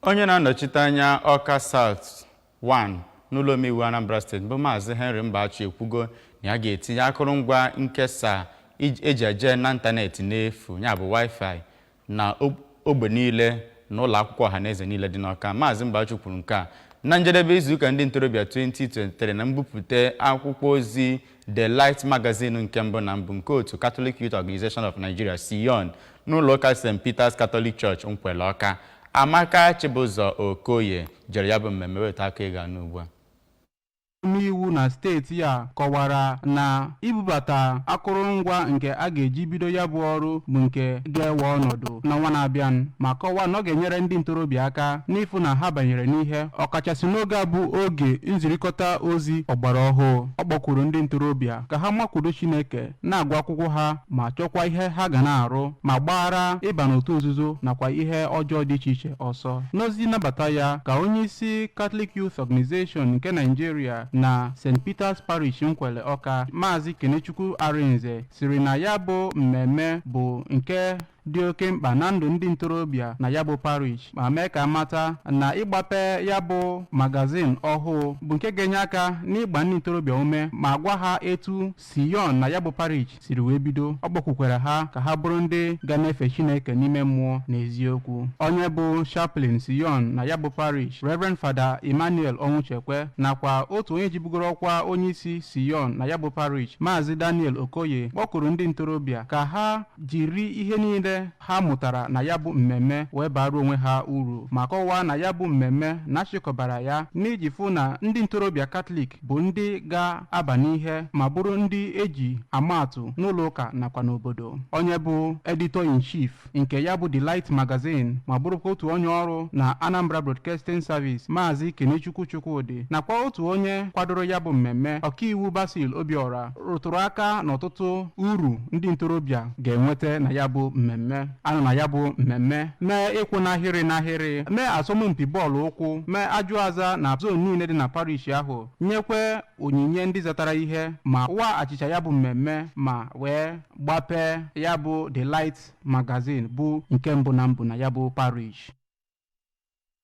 Onye na-anọchite anya Awka South 1 n'ụlọ omeiwu Anambra State bụ Maazị Henry Mbachi ekwugo na ya ga-etinye akụrụngwa nkesa eji eje na ịntanetị n'efu ya bụ Wi-Fi na ogbe niile na ụlọ akwụkwọ ọhaneze niile dị n'Awka. Maazị Mbachi kwuru nke a na njedebe izuụka ndị ntorobịa 2023 na mbupụte akwụkwọ ozi The Light Magazine nke mbụ na mbụ nke otu Catholic Youth Organization of Nigeria CYON n'ụlọ ụka St. Peter's Catholic Church Nkwele Awka. Amaka Chibụzọ Okoye jere ya bụ mmemme weta aka ịga n'ugbu a. Omeiwu na steeti ya kọwara na ibubata akụrụngwa nke a ga-eji bido ya bụ ọrụ bụ nke ga-ewe ọnọdụ n'ọnwa na-abịa ma kọwaa na ọ ga-enyere ndị ntorobịa aka n'ịfụ na ha banyere n'ihe ọkachasị n'oge a bụ oge nzirikọta ozi ọgbara ọhụụ. Ọ kpọkwuru ndị ntorobịa ka ha makwudo Chineke na-agụ akwụkwọ ha ma chọkwa ihe ha ga na-arụ ma gbaghara ịba n'otu nzuzo nakwa ihe ọjọọ dị iche iche ọsọ. N'ozi nnabata ya ka onye isi Catholic Youth Organization nke Nigeria na St. Peter's Parish Nkwele Awka, Maazị Kenechukwu Arinze siri na ya bụ mmemme bụ nke dị oke mkpa na ndụ ndị ntorobịa na ya bụ parish ma mee ka amata na ịgbape ya bụ magazin ọhụụ bụ nke ga-enye aka n'ịgba ndị ntorobịa ume ma gwa ha etu CYON na ya bụ parish siri wee bido. Ọ gbakwukwara ha ka ha bụrụ ndị ga na-efe Chineke n'ime mmụọ na eziokwu. Onye bụ chaplain CYON na ya bụ parish Reverend Father Emmanuel Onwuchekwe nakwa otu onye jibugoro ọkwa onye isi CYON na ya bụ parish Maazị Daniel Okoye kpọkuru ndị ntorobịa ka ha jiri ihe niile ha mụtara na ya bụ mmemme wee bara onwe ha uru ma kọwaa na ya bụ mmemme na-achịkọbara ya n'iji fụ na ndị ntorobịa Katọlik bụ ndị ga-aba n'ihe ma bụrụ ndị eji amaatụ n'ụlọ ụka nakwa n'obodo. Onye bụ editor in chief nke ya bụ The Light Magazine ma bụrụkwa otu onye ọrụ na Anambra Broadcasting Service Maazị Kenechukwu Chukwudi nakwa otu onye kwadoro ya bụ mmemme ọkaiwu Basil Obiora rụtụrụ aka n'ọtụtụ uru ndị ntorobịa ga-enweta na ya bụ mmemme. Anọ na ya bụ mmemme mee ịkwụ n'ahịrị mee asọmpi bọọlụ ụkwụ mee ajụ aza na zon niile dị na parish ahụ nyekwe onyinye ndị zatara ihe ma wa achịcha ya bụ mmemme ma wee gbapee ya bụ The Light Magazine bụ nke mbụ na mbụ na ya bụ parish.